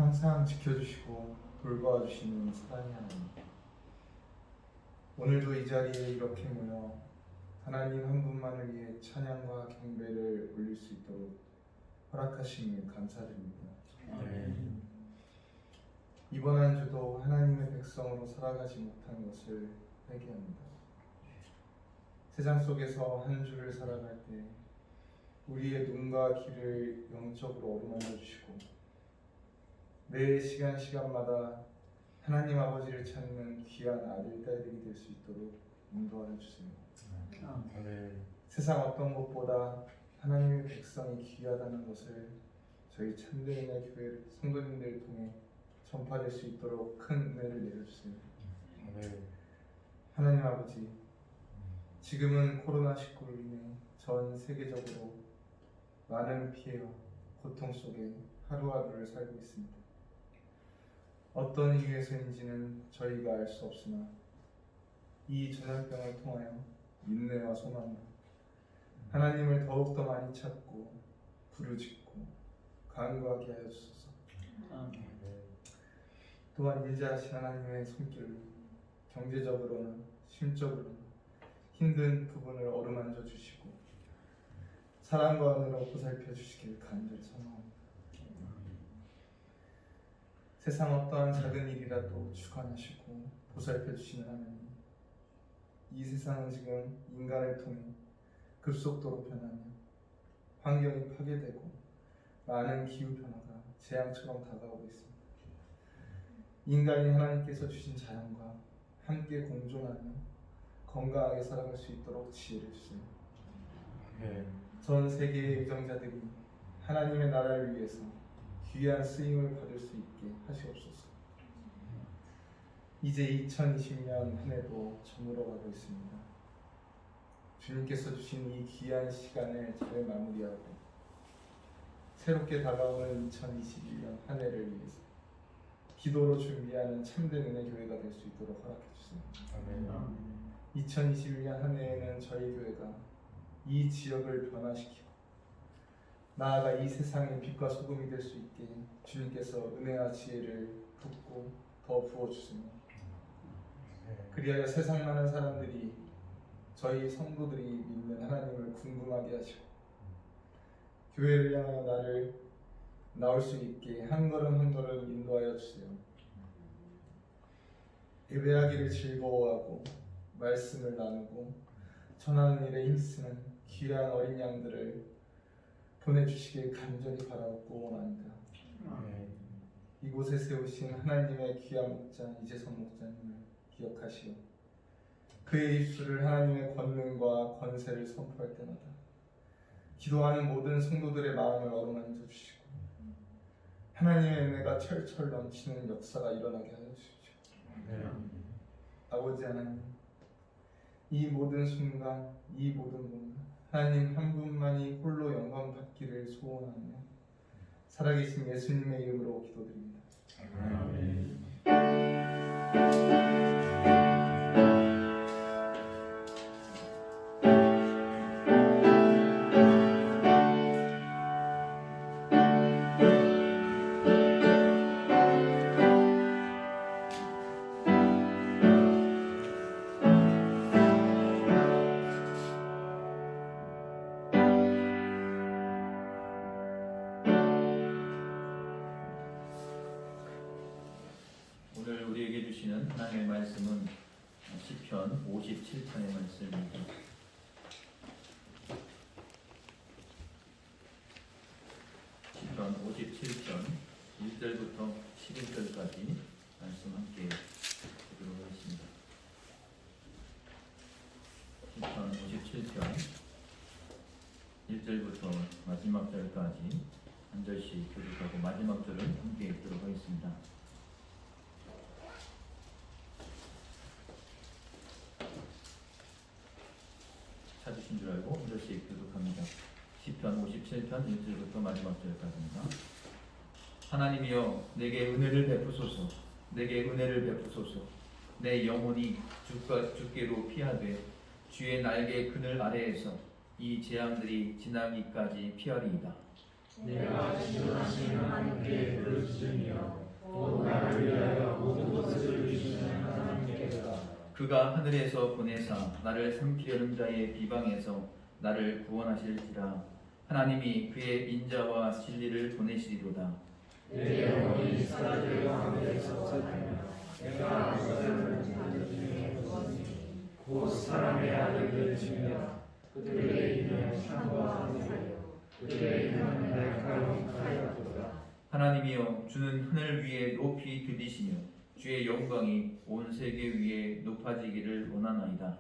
항상 지켜주시고 돌보아 주시는 사랑의 하나님, 오늘도 이 자리에 이렇게 모여 하나님 한 분만을 위해 찬양과 경배를 올릴 수 있도록 허락하심을 감사드립니다. 아멘. 이번 한 주도 하나님의 백성으로 살아가지 못한 것을 회개합니다. 세상 속에서 한 주를 살아갈 때 우리의 눈과 귀를 영적으로 어루만져 주시고 매 시간마다 하나님 아버지를 찾는 귀한 아들, 딸들이 될 수 있도록 인도하여 주세요. 세상 어떤 것보다 하나님의 백성이 귀하다는 것을 저희 참되인의 교회 성도님들을 통해 전파될 수 있도록 큰 은혜를 내려주세요. 하나님 아버지, 지금은 코로나19로 인해 전 세계적으로 많은 피해와 고통 속에 하루하루를 살고 있습니다. 어떤 이유에서인지는 저희가 알 수 없으나 이 전염병을 통하여 인내와 소망으로 하나님을 더욱더 많이 찾고 부르짖고 간구하게 하여 주소서. 또한 인자하신 하나님의 손길로 경제적으로나 심적으로나 힘든 부분을 어루만져 주시고 사랑과 은혜로 보살펴 주시길 간절히 소망합니다. 세상 어떠한 작은 일이라도 주관하시고 보살펴 주시는 하나님, 이 세상은 지금 인간을 통해 급속도로 변하며 환경이 파괴되고 많은 기후 변화가 재앙처럼 다가오고 있습니다. 인간이 하나님께서 주신 자연과 함께 공존하며 건강하게 살아갈 수 있도록 지혜를 주세요. 전 세계의 의정자들이 하나님의 나라를 위해서 귀한 쓰임을 받을 수 있게 하시옵소서. 이제 2020년 한 해도 저물어가고 있습니다. 주님께서 주신 이 귀한 시간을 잘 마무리하고 새롭게 다가오는 2021년 한 해를 위해서 기도로 준비하는 참된 은혜 교회가 될 수 있도록 허락해 주세요. 2021년 한 해에는 저희 교회가 이 지역을 변화시키고 나아가 이 세상의 빛과 소금이 될 수 있게 주님께서 은혜와 지혜를 붓고 더 부어주시며 그리하여 세상 많은 사람들이 저희 성도들이 믿는 하나님을 궁금하게 하시고 교회를 향하여 나를 나올 수 있게 한 걸음 한 걸음 인도하여 주세요. 예배하기를 즐거워하고 말씀을 나누고 전하는 일에 힘쓰는 귀한 어린 양들을 보내주시길 간절히 바라고 원합니다. 이곳에 세우신 하나님의 귀한 목자 이재선 목자님을 기억하시오. 그의 입술을 하나님의 권능과 권세를 선포할 때마다 기도하는 모든 성도들의 마음을 어루만져 주시고 하나님의 은혜가 철철 넘치는 역사가 일어나게 하여 주십시오. 아버지 하나님, 이 모든 순간, 이 모든 공간 하나님 한 분만이 홀로 영광 받기를 소원하며 살아계신 예수님의 이름으로 기도드립니다. 아멘. 오늘 우리에게 주시는 하나님의 말씀은 시편 57편의 말씀입니다. 시편 57편 1절부터 11절까지 말씀 함께 보도록 하겠습니다. 시편 57편 1절부터 마지막 절까지 한 절씩 교독하고 마지막 절을 함께 읽도록 하겠습니다. 찾으신 줄 알고 한 절씩 교독합니다. 시편 57편 1절부터 마지막 절까지입니다. 하나님이여 내게 은혜를 베푸소서. 내게 은혜를 베푸소서. 내 영혼이 주께로 피하되 주의 날개 그늘 아래에서 이 재앙들이 지나기까지 피하리이다. 내가 지존하신 하나님께 부르짖으며 그가 하늘에서 보내사 나를 삼키려는 자의 비방에서 나를 구원하실지라. 하나님이 그의 인자와 진리를 보내시리로다. 내 영혼이 사라져 하늘에서 찾으며 내가 아버지를 찾는 중에 무엇이니 곧 사람의 아들들 중이라. 그들의 이는 창과 하늘이요 그들의 이는 날카로운 칼 같도다. 하나님이여, 주는 하늘 위에 높이 드리시며 주의 영광이 온 세계 위에 높아지기를 원하나이다.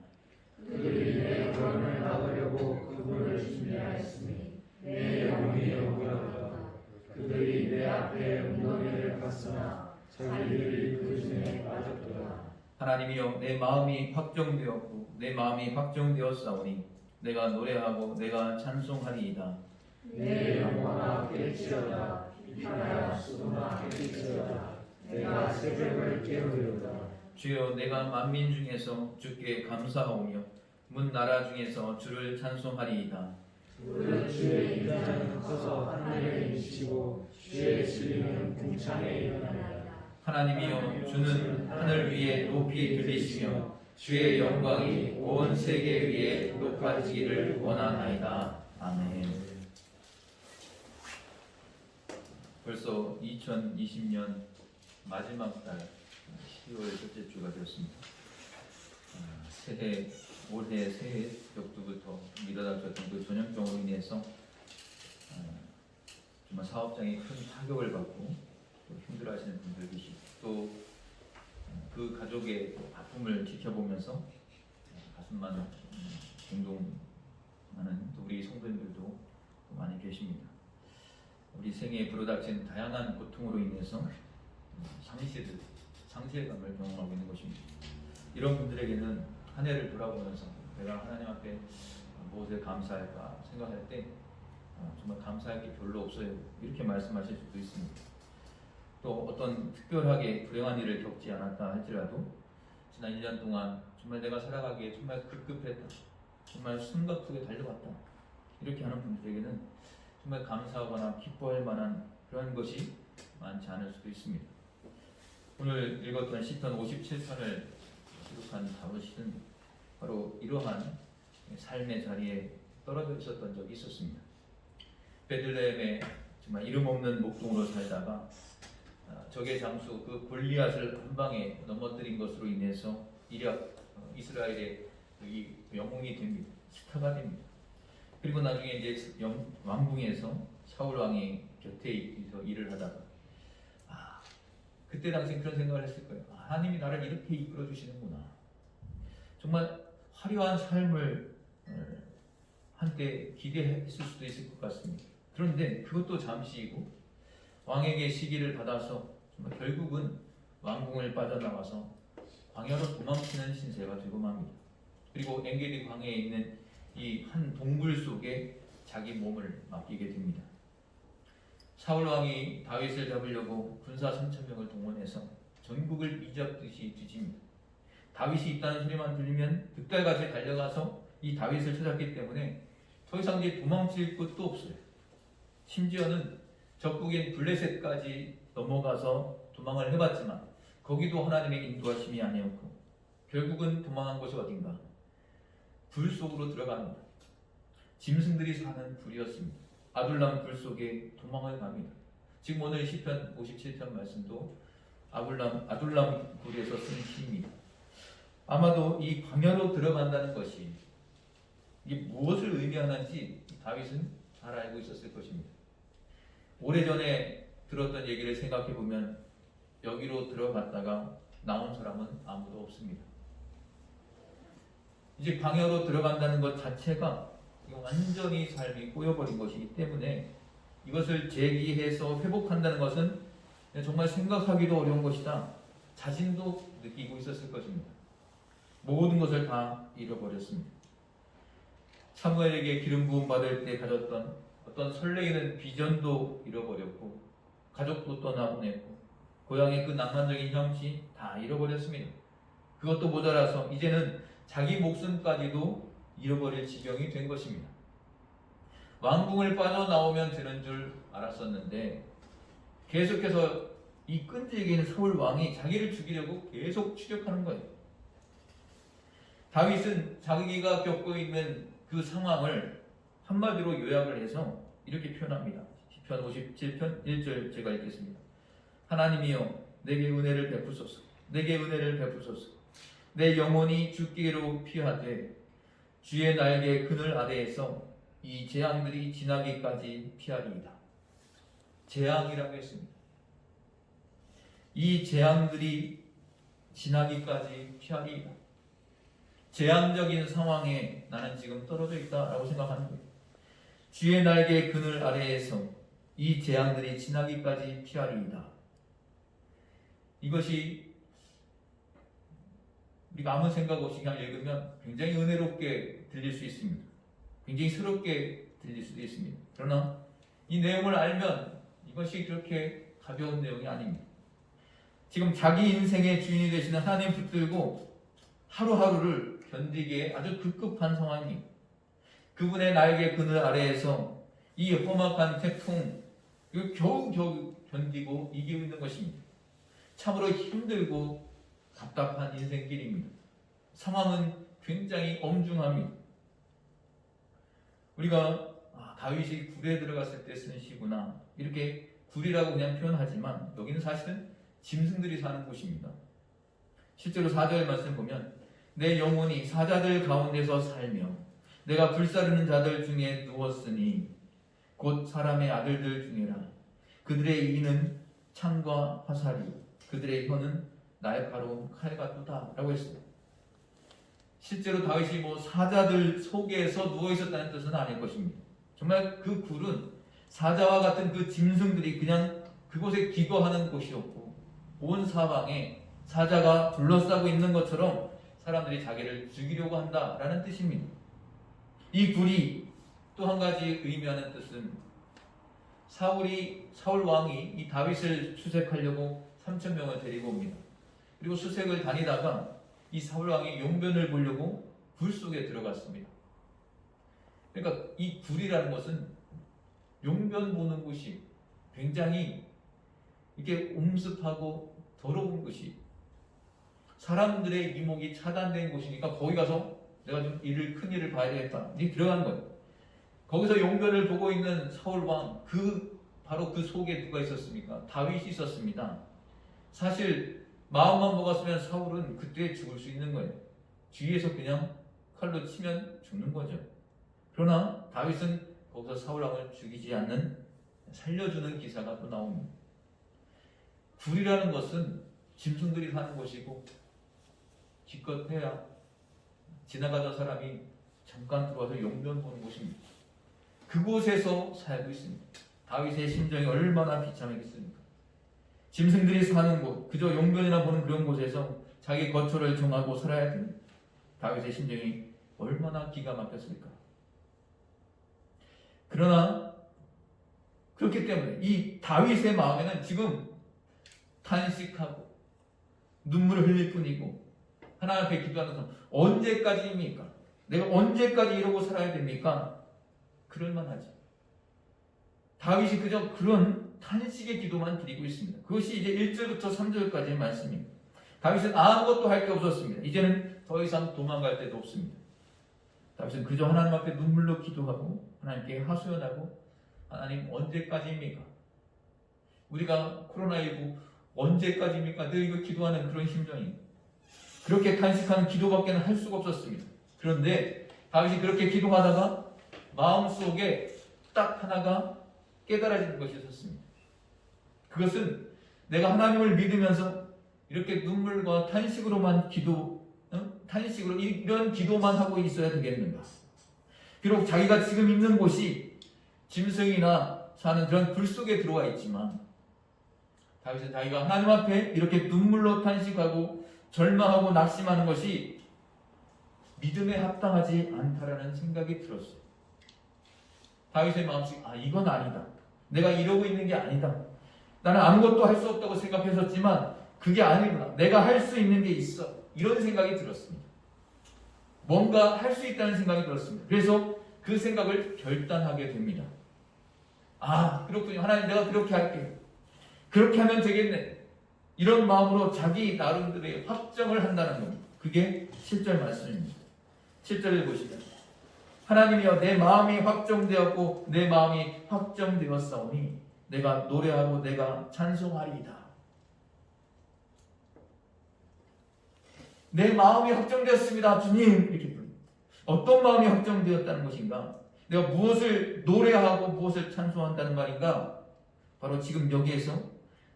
그들이 내 구원을 막으려고 그분을 준비하였으니 내 영혼이 억울하도다. 그들이 내 앞에 웅덩이를 팠으나 자기들이 그 중에 빠졌도다. 하나님이여, 내 마음이 확정되었고 내 마음이 확정되었사오니 내가 노래하고 내가 찬송하리이다. 내 영혼아 깨치어다. 비타야 수도나 깨치어다. 내가 새벽을 깨우리로다. 주여, 내가 만민 중에서 주께 감사하오며 문 나라 중에서 주를 찬송하리이다. 그 주의 인자는 커서 하늘에 미치고 주의 진리는 궁창에 일어나리다. 하나님이여, 주는 하늘 위에 높이 들리시며 주의 영광이 온 세계 위에 높아지기를 원하나이다. 아멘. 벌써 2020년 마지막 달 12월 첫째 주가 되었습니다. 올해 새해 벽두부터 밀어닥쳤던 그 전염병으로 인해서 정말 사업장이 큰 타격을 받고 또 힘들어하시는 분들 계시고 또 그 가족의 아픔을 지켜보면서 가슴만 공동하는 또 우리 성도님들도 많이 계십니다. 우리 생애에 불어닥친 다양한 고통으로 인해서 상실감을 경험하고 있는 것입니다. 이런 분들에게는 한 해를 돌아보면서 내가 하나님 앞에 무엇에 감사할까 생각할 때 정말 감사할 게 별로 없어요. 이렇게 말씀하실 수도 있습니다. 또 어떤 특별하게 불행한 일을 겪지 않았다 할지라도 지난 1년 동안 정말 내가 살아가기에 정말 급급했다. 정말 숨가 크게 달려갔다. 이렇게 하는 분들에게는 정말 감사하거나 기뻐할 만한 그런 것이 많지 않을 수도 있습니다. 오늘 읽었던 시편 57편을 기록한 다윗은 바로 이러한 삶의 자리에 떨어져 있었던 적이 있었습니다. 베들레헴에 정말 이름 없는 목동으로 살다가 적의 장수 그 골리앗을 한 방에 넘어뜨린 것으로 인해서 이력 이스라엘의 이 영웅이 됩니다. 스타가 됩니다. 그리고 나중에 이제 왕궁에서 사울 왕이 곁에 있어서 일을 하다가 그때 당시 그런 생각을 했을 거예요. 하나님이 나를 이렇게 이끌어 주시는구나. 정말 화려한 삶을 한때 기대했을 수도 있을 것 같습니다. 그런데 그것도 잠시이고 왕에게 시기를 받아서 정말 결국은 왕궁을 빠져나와서 광야로 도망치는 신세가 되고 맙니다. 그리고 엔게디 광야에 있는 이 한 동굴 속에 자기 몸을 맡기게 됩니다. 사울 왕이 다윗을 잡으려고 군사 3,000명을 동원해서 전국을 뒤잡듯이 뒤집니다. 다윗이 있다는 소리만 들리면 득달같이 달려가서 이 다윗을 찾았기 때문에 더 이상 이제 도망칠 곳도 없어요. 심지어는 적국인 블레셋까지 넘어가서 도망을 해봤지만 거기도 하나님의 인도하심이 아니었고 결국은 도망한 곳이 어딘가? 불 속으로 들어갑니다. 짐승들이 사는 불이었습니다. 아둘람 불 속에 도망을 갑니다. 지금 오늘 시편 57편 말씀도 아둘람 굴에서 쓴 시입니다. 아마도 이 광야로 들어간다는 것이 이게 무엇을 의미하는지 다윗은 잘 알고 있었을 것입니다. 오래전에 들었던 얘기를 생각해 보면 여기로 들어갔다가 나온 사람은 아무도 없습니다. 이제 광야로 들어간다는 것 자체가 완전히 삶이 꼬여버린 것이기 때문에 이것을 재기해서 회복한다는 것은 정말 생각하기도 어려운 것이다. 자신도 느끼고 있었을 것입니다. 모든 것을 다 잃어버렸습니다. 사무엘에게 기름 부음 받을 때 가졌던 어떤 설레이는 비전도 잃어버렸고 가족도 떠나보냈고 고향의 그 낭만적인 형치 다 잃어버렸습니다. 그것도 모자라서 이제는 자기 목숨까지도 잃어버릴 지경이 된 것입니다. 왕궁을 빠져나오면 되는 줄 알았었는데 계속해서 이 끈질긴 사울 왕이 자기를 죽이려고 계속 추격하는 거예요. 다윗은 자기가 겪고 있는 그 상황을 한마디로 요약을 해서 이렇게 표현합니다. 시편 57편 1절 제가 읽겠습니다. 하나님이여 내게 은혜를 베푸소서. 내게 은혜를 베푸소서. 내 영혼이 죽기로 피하되 주의 날개 그늘 아래에서 이 재앙들이 지나기까지 피하리이다. 재앙이라고 했습니다. 이 재앙들이 지나기까지 피하리이다. 재앙적인 상황에 나는 지금 떨어져 있다라고 생각하는 거예요. 주의 날개 그늘 아래에서 이 재앙들이 지나기까지 피하리이다. 이것이 우리가 아무 생각 없이 그냥 읽으면 굉장히 은혜롭게 들릴 수 있습니다. 굉장히 새롭게 들릴 수도 있습니다. 그러나 이 내용을 알면 이것이 그렇게 가벼운 내용이 아닙니다. 지금 자기 인생의 주인이 되시는 하나님 붙들고 하루하루를 견디기에 아주 급급한 상황입니다. 그분의 날개 그늘 아래에서 이 험악한 태풍 겨우겨우 견디고 이기고 있는 것입니다. 참으로 힘들고 답답한 인생길입니다. 상황은 굉장히 엄중합니다. 우리가 다윗이 굴에 들어갔을 때 쓰는 시구나 이렇게 굴이라고 그냥 표현하지만 여기는 사실은 짐승들이 사는 곳입니다. 실제로 4절 말씀 보면 내 영혼이 사자들 가운데서 살며 내가 불사르는 자들 중에 누웠으니 곧 사람의 아들들 중에라. 그들의 이는 창과 화살이 그들의 혀는 날카로운 칼 같도다 라고 했어요. 실제로 다윗이 사자들 속에서 누워있었다는 뜻은 아닐 것입니다. 정말 그 굴은 사자와 같은 그 짐승들이 그냥 그곳에 기거하는 곳이었고 온 사방에 사자가 둘러싸고 있는 것처럼 사람들이 자기를 죽이려고 한다라는 뜻입니다. 이 굴이 또 한 가지 의미하는 뜻은 사울 왕이 이 다윗을 수색하려고 3,000명을 데리고 옵니다. 그리고 수색을 다니다가 이 사울 왕이 용변을 보려고 굴 속에 들어갔습니다. 그러니까 이 굴이라는 것은 용변 보는 곳이 굉장히 이렇게 음습하고 더러운 곳이 사람들의 이목이 차단된 곳이니까 거기 가서 내가 좀 큰 일을 봐야 되겠다. 이렇게 들어간 거예요. 거기서 용변을 보고 있는 사울 왕, 바로 그 속에 누가 있었습니까? 다윗이 있었습니다. 사실 마음만 먹었으면 사울은 그때 죽을 수 있는 거예요. 뒤에서 그냥 칼로 치면 죽는 거죠. 그러나 다윗은 거기서 사울 왕을 죽이지 않는 살려주는 기사가 또 나옵니다. 굴이라는 것은 짐승들이 사는 곳이고 기껏해야 지나가던 사람이 잠깐 들어와서 용변 보는 곳입니다. 그곳에서 살고 있습니다. 다윗의 심정이 얼마나 비참하겠습니까? 짐승들이 사는 곳, 그저 용변이나 보는 그런 곳에서 자기 거처를 정하고 살아야 됩니다. 다윗의 심정이 얼마나 기가 막혔을까? 그러나 그렇기 때문에 이 다윗의 마음에는 지금 탄식하고 눈물을 흘릴 뿐이고 하나님 앞에 기도하는 사람 언제까지입니까? 내가 언제까지 이러고 살아야 됩니까? 그럴만하지. 다윗이 그저 그런 탄식의 기도만 드리고 있습니다. 그것이 이제 1절부터 3절까지의 말씀입니다. 다윗은 아무것도 할 게 없었습니다. 이제는 더 이상 도망갈 데도 없습니다. 다윗은 그저 하나님 앞에 눈물로 기도하고 하나님께 하소연하고 하나님 언제까지입니까? 우리가 코로나19 언제까지입니까? 늘 이거 기도하는 그런 심정입니다. 그렇게 탄식하는 기도밖에 할 수가 없었습니다. 그런데 다윗이 그렇게 기도하다가 마음속에 딱 하나가 깨달아지는 것이 있었습니다. 그것은 내가 하나님을 믿으면서 이렇게 눈물과 탄식으로만 탄식으로 이런 기도만 하고 있어야 되겠는가? 비록 자기가 지금 있는 곳이 짐승이나 사는 그런 굴 속에 들어와 있지만 다윗은 자기가 하나님 앞에 이렇게 눈물로 탄식하고 절망하고 낙심하는 것이 믿음에 합당하지 않다라는 생각이 들었어요. 다윗의 마음속 이건 아니다. 내가 이러고 있는 게 아니다. 나는 아무것도 할 수 없다고 생각했었지만 그게 아니구나. 내가 할 수 있는 게 있어. 이런 생각이 들었습니다. 뭔가 할 수 있다는 생각이 들었습니다. 그래서 그 생각을 결단하게 됩니다. 그렇군요. 하나님 내가 그렇게 할게요. 그렇게 하면 되겠네. 이런 마음으로 자기 나름대로의 확정을 한다는 겁니다. 그게 7절 말씀입니다. 7절을 보시면 하나님이여 내 마음이 확정되었고 내 마음이 확정되었사오니 내가 노래하고 내가 찬송하리이다. 내 마음이 확정되었습니다. 주님 이렇게 부릅니다. 어떤 마음이 확정되었다는 것인가? 내가 무엇을 노래하고 무엇을 찬송한다는 말인가? 바로 지금 여기에서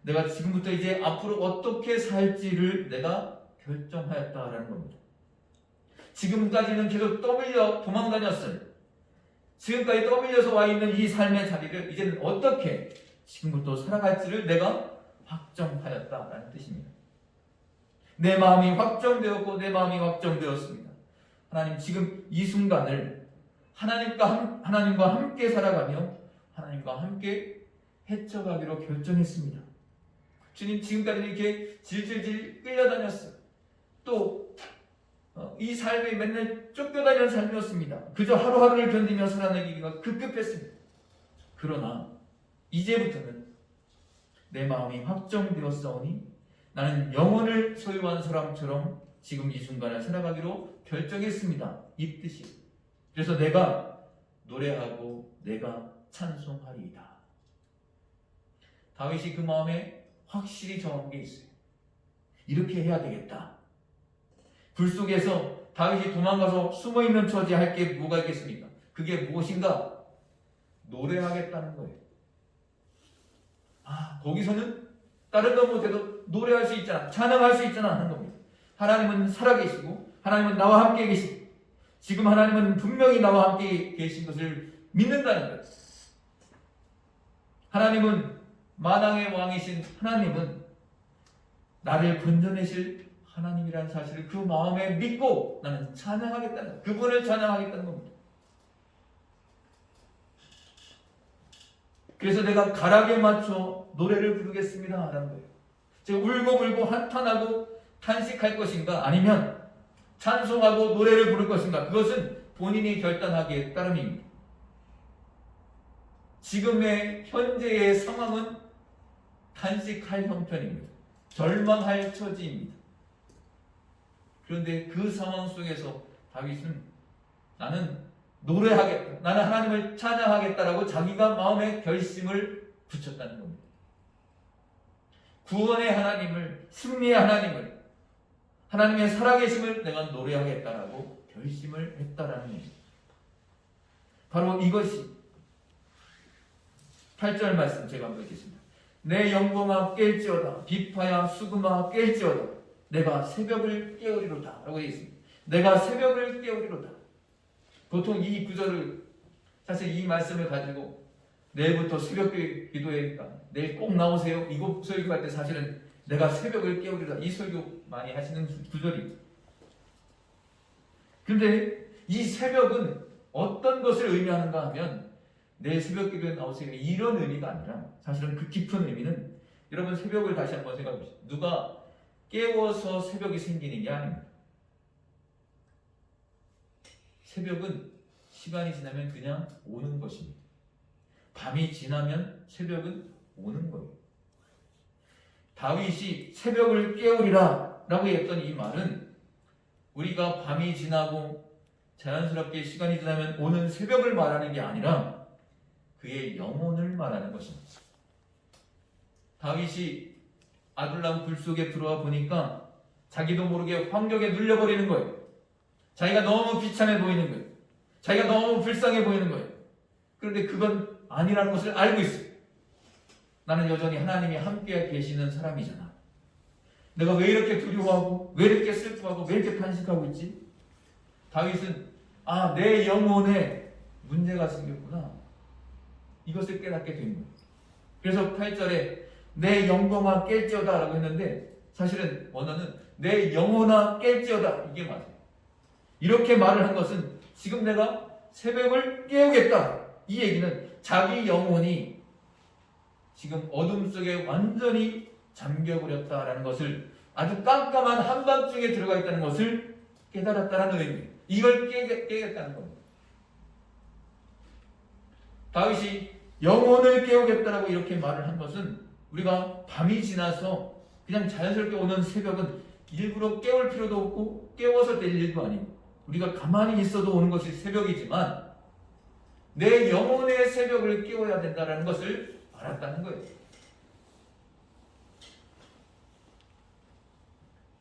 내가 지금부터 이제 앞으로 어떻게 살지를 내가 결정하였다라는 겁니다. 지금까지는 계속 떠밀려 도망다녔어요. 지금까지 떠밀려서 와 있는 이 삶의 자리를 이제는 어떻게 지금부터 살아갈지를 내가 확정하였다라는 뜻입니다. 내 마음이 확정되었고 내 마음이 확정되었습니다. 하나님 지금 이 순간을 하나님과 함께 살아가며 하나님과 함께 헤쳐가기로 결정했습니다. 주님 지금까지 이렇게 질질질 끌려다녔어요. 또 이 삶이 맨날 쫓겨다니는 삶이었습니다. 그저 하루하루를 견디며 살아내기가 급급했습니다. 그러나 이제부터는 내 마음이 확정되었사오니 나는 영혼을 소유한 사람처럼 지금 이 순간을 살아가기로 결정했습니다. 이 뜻이에요. 그래서 내가 노래하고 내가 찬송하리이다. 다윗이 그 마음에 확실히 정한 게 있어요. 이렇게 해야 되겠다. 불 속에서 다윗이 도망가서 숨어있는 처지 할 게 뭐가 있겠습니까? 그게 무엇인가? 노래하겠다는 거예요. 거기서는 다른 거 못해도 노래할 수 있잖아, 찬양할 수 있잖아 하는 겁니다. 하나님은 살아계시고 하나님은 나와 함께 계시고 지금 하나님은 분명히 나와 함께 계신 것을 믿는다는 거예요. 하나님은 만왕의 왕이신 하나님은 나를 건져내실 하나님이라는 사실을 그 마음에 믿고 나는 찬양하겠다는 거예요. 그분을 찬양하겠다는 겁니다. 그래서 내가 가락에 맞춰 노래를 부르겠습니다 라는 거예요. 제가 울고불고 한탄하고 탄식할 것인가 아니면 찬송하고 노래를 부를 것인가, 그것은 본인이 결단하기에 따름입니다. 지금의 현재의 상황은 탄식할 형편입니다. 절망할 처지입니다. 그런데 그 상황 속에서 다윗은 나는 노래하겠다, 나는 하나님을 찬양하겠다라고 자기가 마음의 결심을 붙였다는 겁니다. 구원의 하나님을, 승리의 하나님을, 하나님의 살아계심을 내가 노래하겠다라고 결심을 했다라는 겁니다. 바로 이것이 8절 말씀 제가 한번 읽겠습니다. 내 영광아 깰지어다, 비파야 수금아 깰지어다, 내가 새벽을 깨우리로다 라고 되어 있습니다. 내가 새벽을 깨우리로다. 보통 이 구절을, 사실 이 말씀을 가지고 내일부터 새벽 기도회니까 내일 꼭 나오세요, 이거 설교할 때 사실은 내가 새벽을 깨우리로다 이 설교 많이 하시는 구절입니다. 그런데 이 새벽은 어떤 것을 의미하는가 하면 내일 새벽 기도에 나오세요 이런 의미가 아니라 사실은 그 깊은 의미는, 여러분 새벽을 다시 한번 생각해 보시죠. 누가 깨워서 새벽이 생기는 게 아닙니다. 새벽은 시간이 지나면 그냥 오는 것입니다. 밤이 지나면 새벽은 오는 거예요. 다윗이 새벽을 깨우리라 라고 했던 이 말은 우리가 밤이 지나고 자연스럽게 시간이 지나면 오는 새벽을 말하는 게 아니라 그의 영혼을 말하는 것입니다. 다윗이 아둘람 불 속에 들어와 보니까 자기도 모르게 환경에 눌려버리는 거예요. 자기가 너무 비참해 보이는 거예요. 자기가 너무 불쌍해 보이는 거예요. 그런데 그건 아니라는 것을 알고 있어요. 나는 여전히 하나님이 함께 계시는 사람이잖아. 내가 왜 이렇게 두려워하고 왜 이렇게 슬퍼하고 왜 이렇게 탄식하고 있지? 다윗은 내 영혼에 문제가 생겼구나, 이것을 깨닫게 된 거예요. 그래서 8절에 내 영광아 깰지어다 라고 했는데 사실은 원어는 내 영혼아 깰지어다, 이게 맞아요. 이렇게 말을 한 것은 지금 내가 새벽을 깨우겠다, 이 얘기는 자기 영혼이 지금 어둠 속에 완전히 잠겨버렸다라는 것을, 아주 깜깜한 한밤중에 들어가 있다는 것을 깨달았다는 의미예요. 이걸 깨겠다는 겁니다. 다윗이 영혼을 깨우겠다라고 이렇게 말을 한 것은 우리가 밤이 지나서 그냥 자연스럽게 오는 새벽은 일부러 깨울 필요도 없고 깨워서 될 일도 아니고 우리가 가만히 있어도 오는 것이 새벽이지만 내 영혼의 새벽을 깨워야 된다는 것을 알았다는 거예요.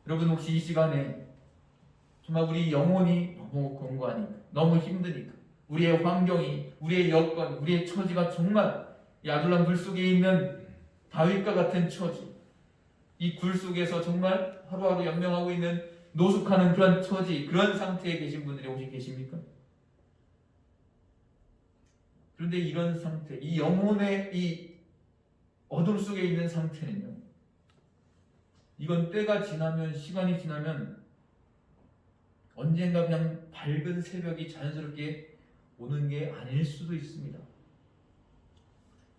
여러분 혹시 이 시간에 정말 우리 영혼이 너무 공고하니까, 너무 힘드니까, 우리의 환경이, 우리의 여건, 우리의 처지가 정말 이 아둘람 굴 속에 있는 다윗과 같은 처지, 이 굴 속에서 정말 하루하루 연명하고 있는 노숙하는 그런 처지, 그런 상태에 계신 분들이 혹시 계십니까? 그런데 이런 상태, 이 영혼의 이 어둠 속에 있는 상태는요, 이건 때가 지나면, 시간이 지나면 언젠가 그냥 밝은 새벽이 자연스럽게 오는 게 아닐 수도 있습니다.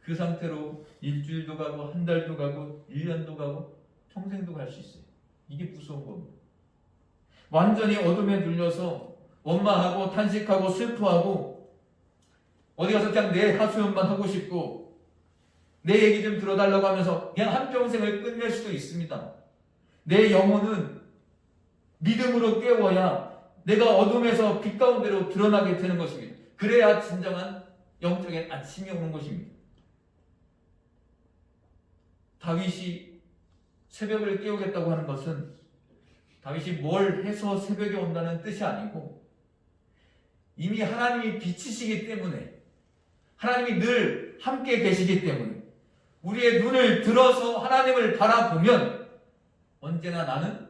그 상태로 일주일도 가고 한 달도 가고 1년도 가고 평생도 갈 수 있어요. 이게 무서운 겁니다. 완전히 어둠에 눌려서 원망하고 탄식하고 슬퍼하고 어디 가서 그냥 내 하소연만 하고 싶고 내 얘기 좀 들어달라고 하면서 그냥 한평생을 끝낼 수도 있습니다. 내 영혼은 믿음으로 깨워야 내가 어둠에서 빛 가운데로 드러나게 되는 것입니다. 그래야 진정한 영적인 아침이 오는 것입니다. 다윗이 새벽을 깨우겠다고 하는 것은 다윗이 뭘 해서 새벽이 온다는 뜻이 아니고 이미 하나님이 빛이시기 때문에, 하나님이 늘 함께 계시기 때문에 우리의 눈을 들어서 하나님을 바라보면 언제나 나는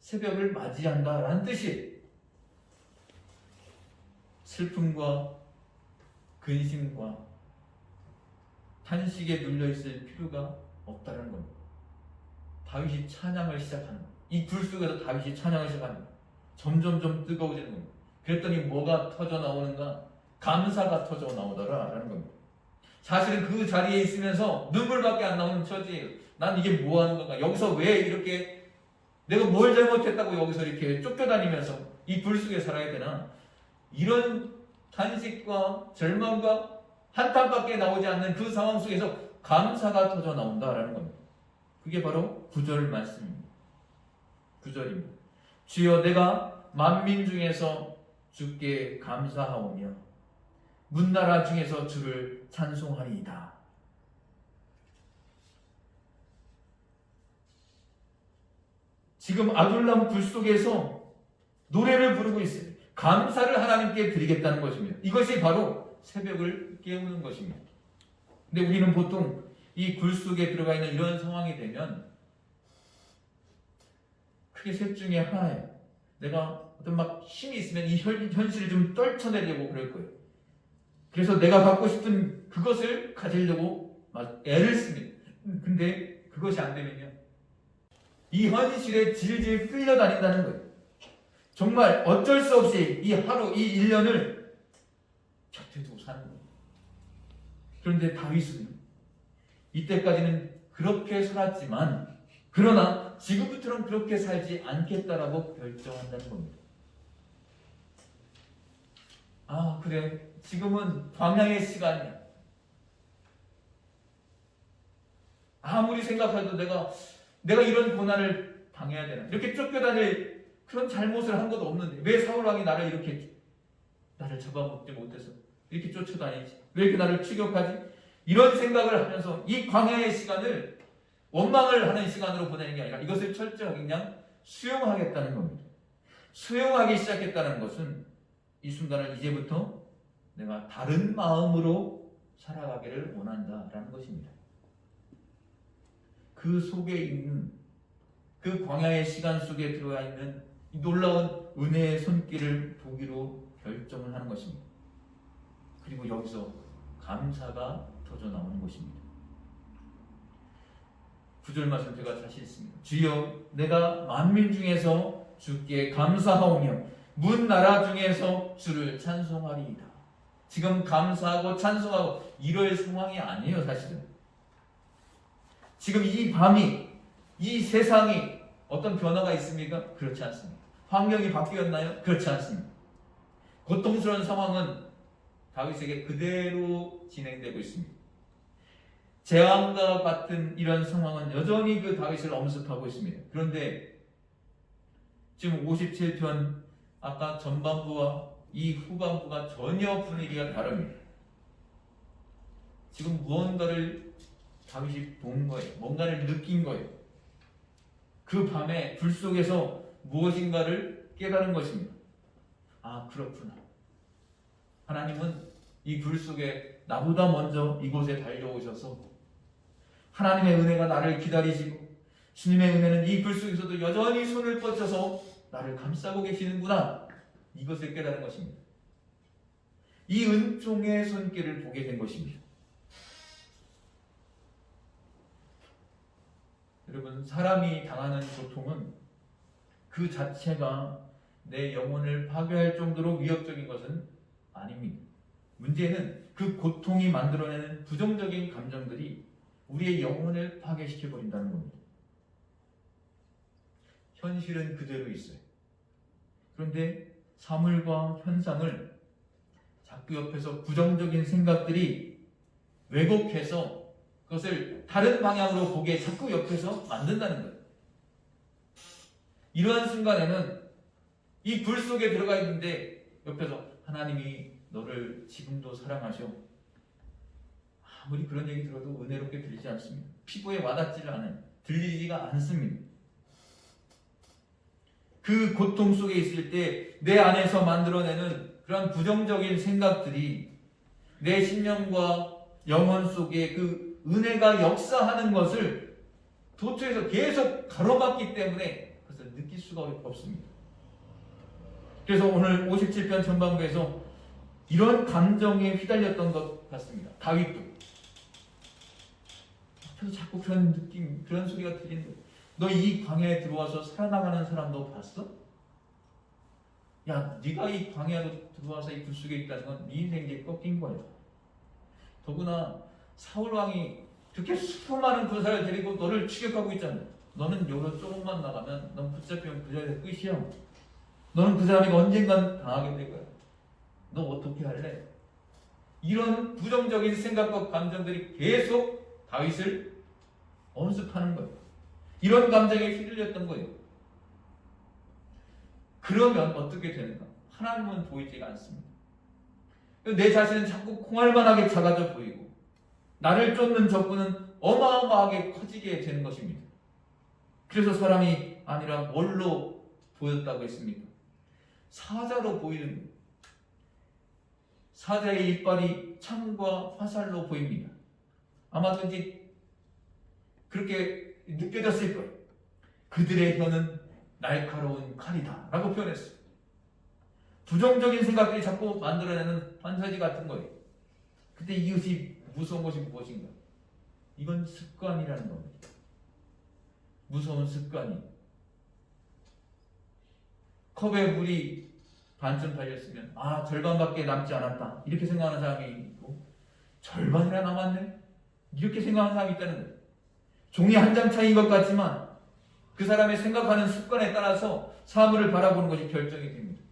새벽을 맞이한다라는 뜻이에요. 슬픔과 근심과 탄식에 눌려있을 필요가 없다는 겁니다. 다윗이 찬양을 시작하는 겁니다. 이 굴 속에서 다윗이 찬양을 시작합니다. 점점점 뜨거워지는 겁니다. 그랬더니 뭐가 터져 나오는가? 감사가 터져 나오더라라는 겁니다. 사실은 그 자리에 있으면서 눈물밖에 안 나오는 처지예요. 난 이게 뭐 하는 건가? 여기서 왜 이렇게 내가 뭘 잘못했다고 여기서 이렇게 쫓겨다니면서 이 불 속에 살아야 되나? 이런 탄식과 절망과 한탄밖에 나오지 않는 그 상황 속에서 감사가 터져 나온다라는 겁니다. 그게 바로 9절 말씀입니다. 9절입니다. 주여 내가 만민 중에서 주께 감사하오며 문나라 중에서 주를 찬송하리이다. 지금 아둘람 굴 속에서 노래를 부르고 있어요. 감사를 하나님께 드리겠다는 것입니다. 이것이 바로 새벽을 깨우는 것입니다. 근데 우리는 보통 이 굴 속에 들어가 있는 이런 상황이 되면 크게 셋 중에 하나예요. 내가 어떤 막 힘이 있으면 이 현실을 좀 떨쳐내려고 그럴 거예요. 그래서 내가 갖고 싶은 그것을 가지려고 막 애를 씁니다. 근데 그것이 안 되면요, 이 현실에 질질 끌려다닌다는 거예요. 정말 어쩔 수 없이 이 하루, 이 1년을 곁에 두고 사는 거예요. 그런데 다윗은 이때까지는 그렇게 살았지만 그러나 지금부터는 그렇게 살지 않겠다라고 결정한다는 겁니다. 아, 그래. 지금은 광야의 시간이야. 아무리 생각해도 내가 이런 고난을 당해야 되나? 이렇게 쫓겨다닐 그런 잘못을 한 것도 없는데 왜 사울왕이 나를 잡아먹지 못해서 이렇게 쫓아다니지? 왜 이렇게 나를 추격하지? 이런 생각을 하면서 이 광야의 시간을 원망을 하는 시간으로 보내는 게 아니라 이것을 철저하게 그냥 수용하겠다는 겁니다. 수용하기 시작했다는 것은 이 순간을 이제부터 내가 다른 마음으로 살아가기를 원한다라는 것입니다. 그 속에 있는 그 광야의 시간 속에 들어와 있는 이 놀라운 은혜의 손길을 보기로 결정을 하는 것입니다. 그리고 여기서 감사가 터져 나오는 것입니다. 9절 말씀 제가 다시 읽습니다. 주여 내가 만민 중에서 주께 감사하오며 문 나라 중에서 주를 찬송하리이다. 지금 감사하고 찬송하고 이럴 상황이 아니에요. 사실은 지금 이 밤이, 이 세상이 어떤 변화가 있습니까? 그렇지 않습니다. 환경이 바뀌었나요? 그렇지 않습니다. 고통스러운 상황은 다윗에게 그대로 진행되고 있습니다. 재앙과 같은 이런 상황은 여전히 그 다윗을 엄습하고 있습니다. 그런데 지금 57편 아까 전반부와 이 후반부가 전혀 분위기가 다릅니다. 지금 무언가를 다윗이 본 거예요. 뭔가를 느낀 거예요. 그 밤에 불 속에서 무엇인가를 깨달은 것입니다. 아, 그렇구나. 하나님은 이 불 속에 나보다 먼저 이곳에 달려오셔서 하나님의 은혜가 나를 기다리시고 주님의 은혜는 이 불 속에서도 여전히 손을 뻗쳐서 나를 감싸고 계시는구나. 이것을 깨달은 것입니다. 이 은총의 손길을 보게 된 것입니다. 여러분, 사람이 당하는 고통은 그 자체가 내 영혼을 파괴할 정도로 위협적인 것은 아닙니다. 문제는 그 고통이 만들어내는 부정적인 감정들이 우리의 영혼을 파괴시켜버린다는 겁니다. 현실은 그대로 있어요. 그런데 사물과 현상을 자꾸 옆에서 부정적인 생각들이 왜곡해서 그것을 다른 방향으로 보게 자꾸 옆에서 만든다는 거예요. 이러한 순간에는 이 불 속에 들어가 있는데 옆에서 하나님이 너를 지금도 사랑하셔. 아무리 그런 얘기 들어도 은혜롭게 들리지 않습니다. 피부에 와닿지를 않아요. 들리지가 않습니다. 그 고통 속에 있을 때 내 안에서 만들어내는 그런 부정적인 생각들이 내 심령과 영혼 속에 그 은혜가 역사하는 것을 도처에서 계속 가로막기 때문에 그것을 느낄 수가 없습니다. 그래서 오늘 57편 전반부에서 이런 감정에 휘달렸던 것 같습니다. 다윗도 앞에서 자꾸 그런 느낌, 그런 소리가 들리는 거예요. 너 이 광야에 들어와서 살아나가는 사람 너 봤어? 야, 네가 이 광야로 들어와서 이 불 속에 있다는 건 네 인생 이제 꺾인 거야. 더구나 사울 왕이 그렇게 수많은 군사를 데리고 너를 추격하고 있잖아. 너는 여기서 조금만 나가면 넌 붙잡히면 그 자리에서 끝이야. 너는 그 사람이 언젠간 당하게 될 거야. 너 어떻게 할래? 이런 부정적인 생각과 감정들이 계속 다윗을 엄습하는 거예요. 이런 감정에 휘둘렸던 거예요. 그러면 어떻게 되는가? 하나님은 보이지가 않습니다. 내 자신은 자꾸 콩알만하게 작아져 보이고 나를 쫓는 적군은 어마어마하게 커지게 되는 것입니다. 그래서 사람이 아니라 뭘로 보였다고 했습니까? 사자로 보이는 거예요. 사자의 이빨이 창과 화살로 보입니다. 아마든지 그렇게 느껴졌을 거예요. 그들의 혀는 날카로운 칼이다 라고 표현했어요. 부정적인 생각들이 자꾸 만들어내는 판타지 같은 거예요. 근데 이것이 무서운 것이 무엇인가? 이건 습관이라는 겁니다. 무서운 습관이. 컵에 물이 반쯤 달렸으면 아, 절반밖에 남지 않았다 이렇게 생각하는 사람이 있고, 절반이나 남았네 이렇게 생각하는 사람이 있다는 거예요. 종이 한 장 차이인 것 같지만 그 사람의 생각하는 습관에 따라서 사물을 바라보는 것이 결정이 됩니다.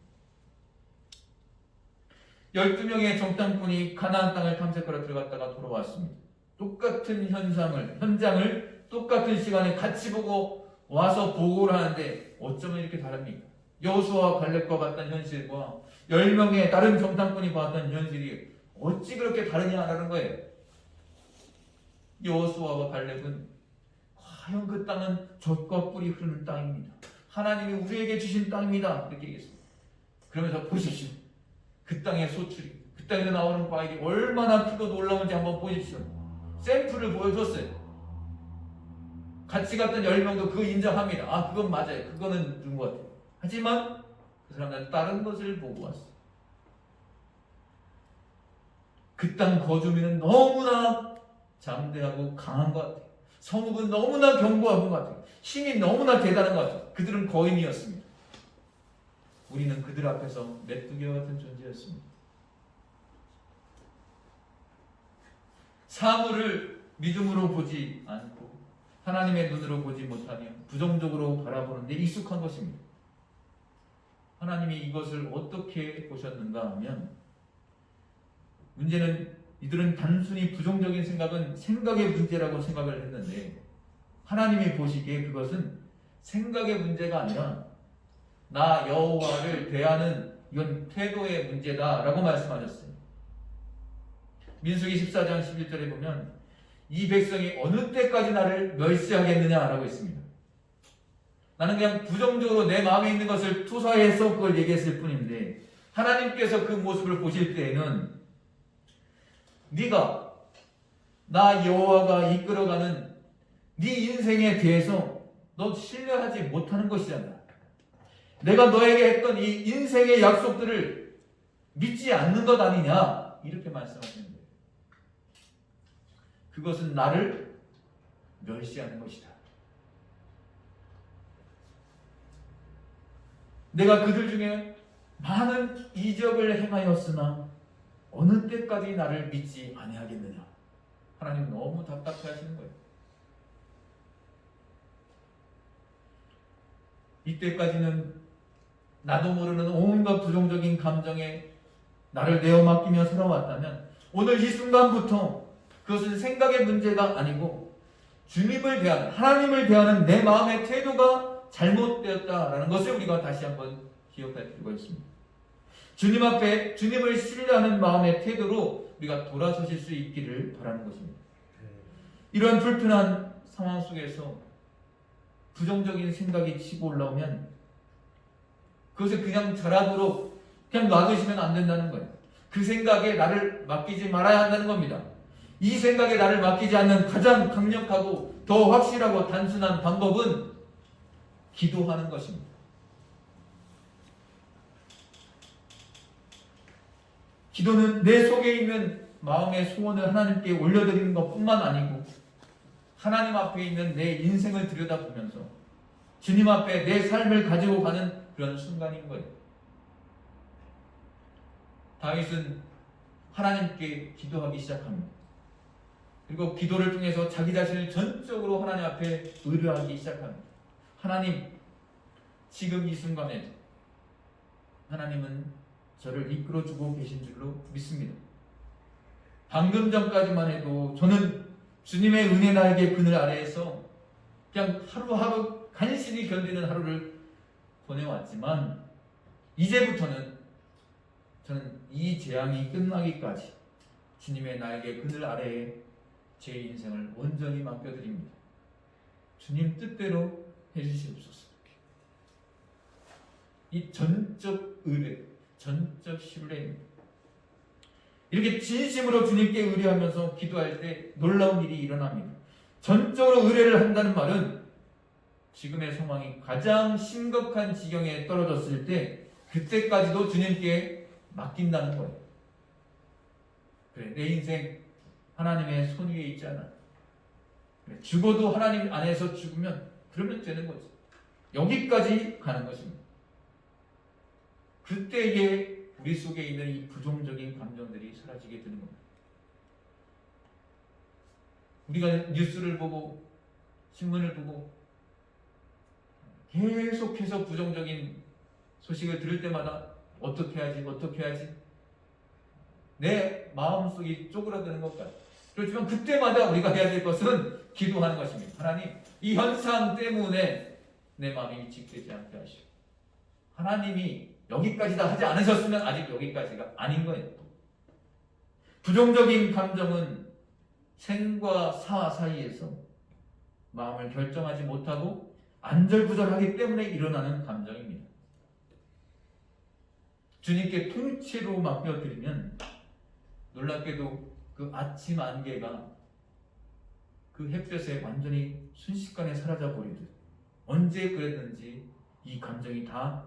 12명의 정탐꾼이 가나안 땅을 탐색하러 들어갔다가 돌아왔습니다. 똑같은 현장을 똑같은 시간에 같이 보고 와서 보고를 하는데 어쩌면 이렇게 다릅니까? 여호수아와 갈렙과 봤던 현실과 10명의 다른 정탐꾼이 봤던 현실이 어찌 그렇게 다르냐라는 거예요. 여호수아와 갈렙은 과연 그 땅은 젖과 꿀이 흐르는 땅입니다. 하나님이 우리에게 주신 땅입니다. 이렇게 얘기했습니다. 그러면서 보십시오. 그 땅의 소출이, 그 땅에서 나오는 과일이 얼마나 크고 놀라운지 한번 보십시오. 샘플을 보여줬어요. 같이 갔던 10명도 그거 인정합니다. 아, 그건 맞아요. 그거는 그런 것 같아요. 하지만 그 사람들은 다른 것을 보고 왔어요. 그 땅 거주민은 너무나 장대하고 강한 것 같아요. 성읍은 너무나 견고한 것 같아요. 힘이 너무나 대단한 것 같아요. 그들은 거인이었습니다. 우리는 그들 앞에서 메뚜기와 같은 존재였습니다. 사물을 믿음으로 보지 않고 하나님의 눈으로 보지 못하며 부정적으로 바라보는 데 익숙한 것입니다. 하나님이 이것을 어떻게 보셨는가 하면, 문제는 이들은 단순히 부정적인 생각은 생각의 문제라고 생각을 했는데, 하나님이 보시기에 그것은 생각의 문제가 아니라 나 여호와를 대하는 이건 태도의 문제다라고 말씀하셨어요. 민수기 14장 11절에 보면 이 백성이 어느 때까지 나를 멸시하겠느냐라고 했습니다. 나는 그냥 부정적으로 내 마음에 있는 것을 투사해서 그걸 얘기했을 뿐인데 하나님께서 그 모습을 보실 때에는 네가 나 여호와가 이끌어가는 네 인생에 대해서 너 신뢰하지 못하는 것이잖아. 내가 너에게 했던 이 인생의 약속들을 믿지 않는 것 아니냐 이렇게 말씀하시는 거예요. 그것은 나를 멸시하는 것이다. 내가 그들 중에 많은 이적을 행하였으나 어느 때까지 나를 믿지 아니하겠느냐. 하나님 너무 답답해 하시는 거예요. 이때까지는 나도 모르는 온갖 부정적인 감정에 나를 내어 맡기며 살아왔다면 오늘 이 순간부터 그것은 생각의 문제가 아니고 주님을 대하는, 하나님을 대하는 내 마음의 태도가 잘못되었다라는 것을 우리가 다시 한번 기억할 필요가 있습니다. 주님 앞에 주님을 신뢰하는 마음의 태도로 우리가 돌아서실 수 있기를 바라는 것입니다. 이런 불편한 상황 속에서 부정적인 생각이 치고 올라오면 그것을 그냥 자라도록 그냥 놔두시면 안 된다는 거예요. 그 생각에 나를 맡기지 말아야 한다는 겁니다. 이 생각에 나를 맡기지 않는 가장 강력하고 더 확실하고 단순한 방법은 기도하는 것입니다. 기도는 내 속에 있는 마음의 소원을 하나님께 올려드리는 것뿐만 아니고 하나님 앞에 있는 내 인생을 들여다보면서 주님 앞에 내 삶을 가지고 가는 그런 순간인 거예요. 다윗은 하나님께 기도하기 시작합니다. 그리고 기도를 통해서 자기 자신을 전적으로 하나님 앞에 의뢰하기 시작합니다. 하나님, 지금 이 순간에 하나님은 저를 이끌어주고 계신 줄로 믿습니다. 방금 전까지만 해도 저는 주님의 은혜 나에게 그늘 아래에서 그냥 하루하루 간신히 견디는 하루를 보내왔지만 이제부터는 저는 이 재앙이 끝나기까지 주님의 나에게 그늘 아래에 제 인생을 온전히 맡겨드립니다. 주님 뜻대로 해주시옵소서. 이 전적 의뢰, 전적 신뢰입니다. 이렇게 진심으로 주님께 의뢰하면서 기도할 때 놀라운 일이 일어납니다. 전적으로 의뢰를 한다는 말은 지금의 상황이 가장 심각한 지경에 떨어졌을 때 그때까지도 주님께 맡긴다는 거예요. 그래, 내 인생 하나님의 손 위에 있지 않아. 그래, 죽어도 하나님 안에서 죽으면 그러면 되는 거지. 여기까지 가는 것입니다. 그때에 우리 속에 있는 이 부정적인 감정들이 사라지게 되는 겁니다. 우리가 뉴스를 보고 신문을 보고 계속해서 부정적인 소식을 들을 때마다 어떻게 하지 내 마음속이 쪼그라드는 것 같아요. 그렇지만 그때마다 우리가 해야 될 것은 기도하는 것입니다. 하나님, 이 현상 때문에 내 마음이 위축되지 않게 하시고 하나님이 여기까지 다 하지 않으셨으면 아직 여기까지가 아닌 거예요. 부정적인 감정은 생과 사 사이에서 마음을 결정하지 못하고 안절부절하기 때문에 일어나는 감정입니다. 주님께 통째로 맡겨드리면 놀랍게도 그 아침 안개가 그 햇볕에 완전히 순식간에 사라져 버리듯 언제 그랬는지 이 감정이 다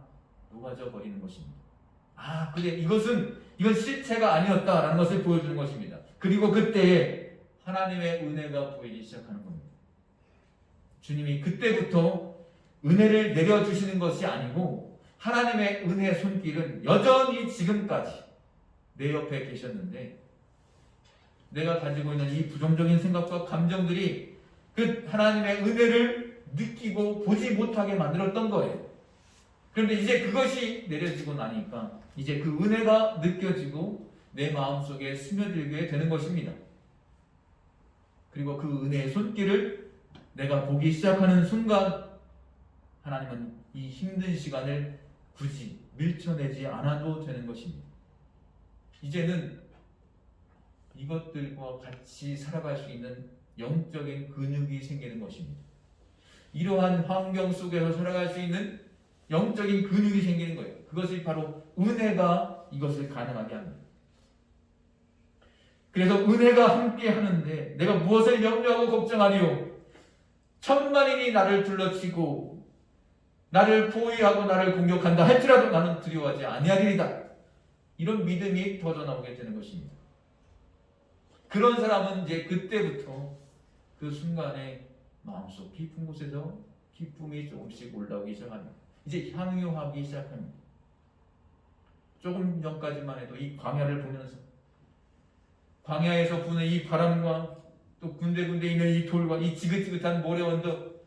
녹아져 버리는 것입니다. 아, 그래, 이건 실체가 아니었다라는 것을 보여주는 것입니다. 그리고 그때에 하나님의 은혜가 보이기 시작하는 겁니다. 주님이 그때부터 은혜를 내려주시는 것이 아니고 하나님의 은혜의 손길은 여전히 지금까지 내 옆에 계셨는데 내가 가지고 있는 이 부정적인 생각과 감정들이 그 하나님의 은혜를 느끼고 보지 못하게 만들었던 거예요. 그런데 이제 그것이 내려지고 나니까 이제 그 은혜가 느껴지고 내 마음속에 스며들게 되는 것입니다. 그리고 그 은혜의 손길을 내가 보기 시작하는 순간 하나님은 이 힘든 시간을 굳이 밀쳐내지 않아도 되는 것입니다. 이제는 이것들과 같이 살아갈 수 있는 영적인 근육이 생기는 것입니다. 이러한 환경 속에서 살아갈 수 있는 영적인 근육이 생기는 거예요. 그것이 바로 은혜가 이것을 가능하게 합니다. 그래서 은혜가 함께 하는데 내가 무엇을 염려하고 걱정하리요? 천만인이 나를 둘러치고 나를 포위하고 나를 공격한다 할지라도 나는 두려워하지 아니하리이다. 이런 믿음이 터져나오게 되는 것입니다. 그런 사람은 이제 그때부터 그 순간에 마음속 깊은 곳에서 기쁨이 조금씩 올라오기 시작합니다. 이제 향유하기 시작합니다. 조금 전까지만 해도 이 광야를 보면서 광야에서 부는 이 바람과 또 군데군데 있는 이 돌과 이 지긋지긋한 모래 언덕,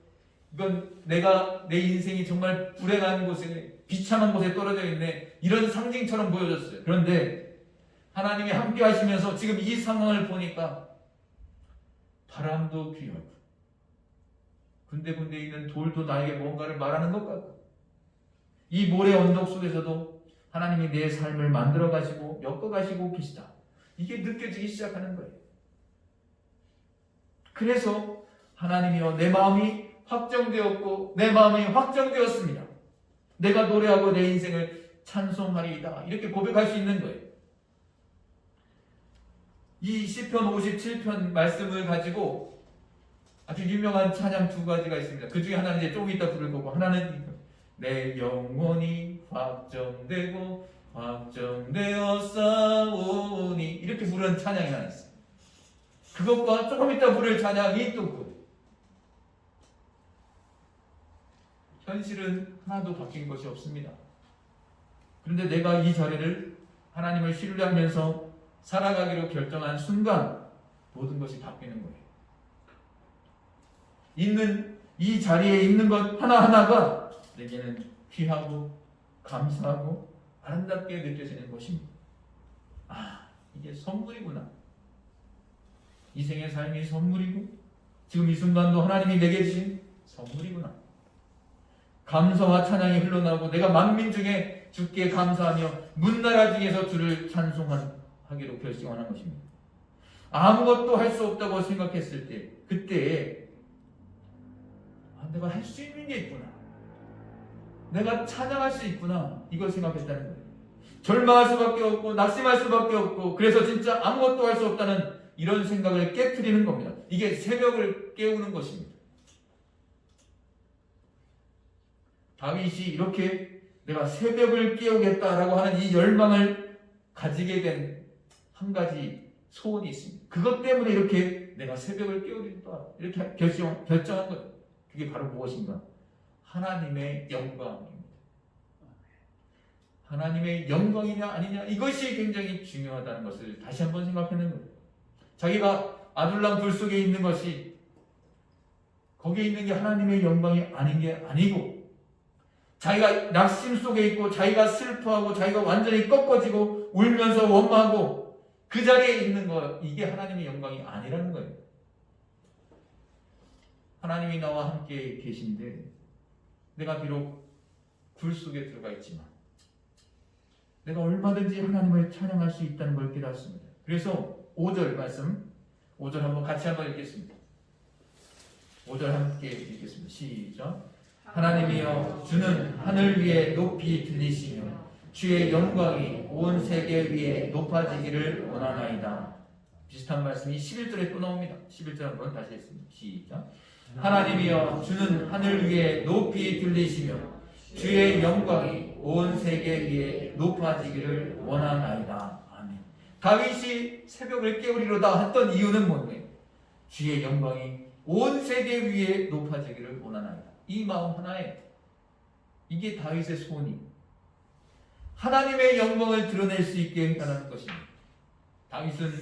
이건 내가 내 인생이 정말 불행한 곳에 비참한 곳에 떨어져 있네, 이런 상징처럼 보여졌어요. 그런데 하나님이 함께 하시면서 지금 이 상황을 보니까 바람도 귀하고 군데군데 있는 돌도 나에게 뭔가를 말하는 것 같고 이 모래 언덕 속에서도 하나님이 내 삶을 만들어 가시고 엮어 가시고 계시다, 이게 느껴지기 시작하는 거예요. 그래서 하나님이여 내 마음이 확정되었고 내 마음이 확정되었습니다. 내가 노래하고 내 인생을 찬송하리이다, 이렇게 고백할 수 있는 거예요. 이 시편 57편 말씀을 가지고 아주 유명한 찬양 두 가지가 있습니다. 그 중에 하나는 이제 좀 이따 부를 거고, 하나는 내 영혼이 확정되고 확정되어 싸우니, 이렇게 부르는 찬양이 하나 있어요. 그것과 조금 이따 부를 찬양이 또 그 현실은 하나도 바뀐 것이 없습니다. 그런데 내가 이 자리를 하나님을 신뢰하면서 살아가기로 결정한 순간 모든 것이 바뀌는 거예요. 있는 이 자리에 있는 것 하나하나가 내게는 귀하고 감사하고 아름답게 느껴지는 것입니다. 아, 이게 선물이구나. 이 생의 삶이 선물이고 지금 이 순간도 하나님이 내게 주신 선물이구나. 감사와 찬양이 흘러나오고 내가 만민 중에 주께 감사하며 문나라 중에서 주를 찬송하기로 결심하는 것입니다. 아무것도 할 수 없다고 생각했을 때 그때 내가 할 수 있는 게 있구나, 내가 찬양할 수 있구나, 이걸 생각했다는 거예요. 절망할 수밖에 없고 낙심할 수밖에 없고 그래서 진짜 아무것도 할 수 없다는 이런 생각을 깨트리는 겁니다. 이게 새벽을 깨우는 것입니다. 다윗이 이렇게 내가 새벽을 깨우겠다라고 하는 이 열망을 가지게 된 한 가지 소원이 있습니다. 그것 때문에 이렇게 내가 새벽을 깨우겠다 이렇게 결정한 것, 그게 바로 무엇인가? 하나님의 영광입니다. 하나님의 영광이냐 아니냐, 이것이 굉장히 중요하다는 것을 다시 한번 생각하는 거예요. 자기가 아둘람 불 속에 있는 것이 거기에 있는 게 하나님의 영광이 아닌 게 아니고, 자기가 낙심 속에 있고 자기가 슬퍼하고 자기가 완전히 꺾어지고 울면서 원망하고 그 자리에 있는 것, 이게 하나님의 영광이 아니라는 거예요. 하나님이 나와 함께 계신데 내가 비록 굴 속에 들어가 있지만 내가 얼마든지 하나님을 찬양할 수 있다는 걸 깨닫습니다. 그래서 5절 말씀, 5절 한번 같이 한번 읽겠습니다. 5절 함께 읽겠습니다. 시작. 하나님이여 주는 하늘 위에 높이 들리시며 주의 영광이 온 세계 위에 높아지기를 원하나이다. 비슷한 말씀이 11절에 또 나옵니다. 11절 한번 다시 했습니다. 시작. 하나님이여 주는 하늘 위에 높이 들리시며 주의 영광이 온 세계 위에 높아지기를 원하나이다. 아멘. 다윗이 새벽을 깨우리로다 했던 이유는 뭐예요? 주의 영광이 온 세계 위에 높아지기를 원하나이다. 이 마음 하나에 이게 다윗의 소원이 하나님의 영광을 드러낼 수 있게 해달라는 것입니다. 다윗은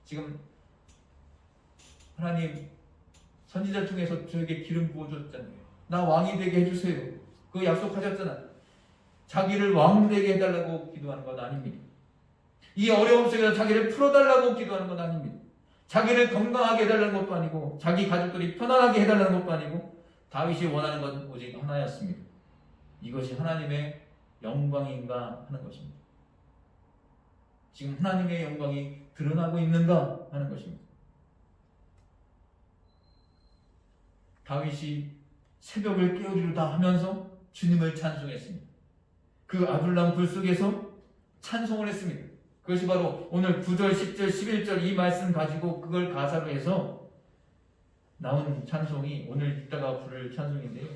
지금 하나님 선지자 중에서 저에게 기름 부어줬잖아요. 나 왕이 되게 해주세요. 그거 약속하셨잖아. 자기를 왕 되게 해달라고 기도하는 건 아닙니다. 이 어려움 속에서 자기를 풀어달라고 기도하는 건 아닙니다. 자기를 건강하게 해달라는 것도 아니고 자기 가족들이 편안하게 해달라는 것도 아니고 다윗이 원하는 건 오직 하나였습니다. 이것이 하나님의 영광인가 하는 것입니다. 지금 하나님의 영광이 드러나고 있는가 하는 것입니다. 다윗이 새벽을 깨우리로다 하면서 주님을 찬송했습니다. 그 아둘람 굴 속에서 찬송을 했습니다. 그것이 바로 오늘 9절, 10절, 11절 이 말씀 가지고 그걸 가사로 해서 나온 찬송이 오늘 이따가 부를 찬송인데요.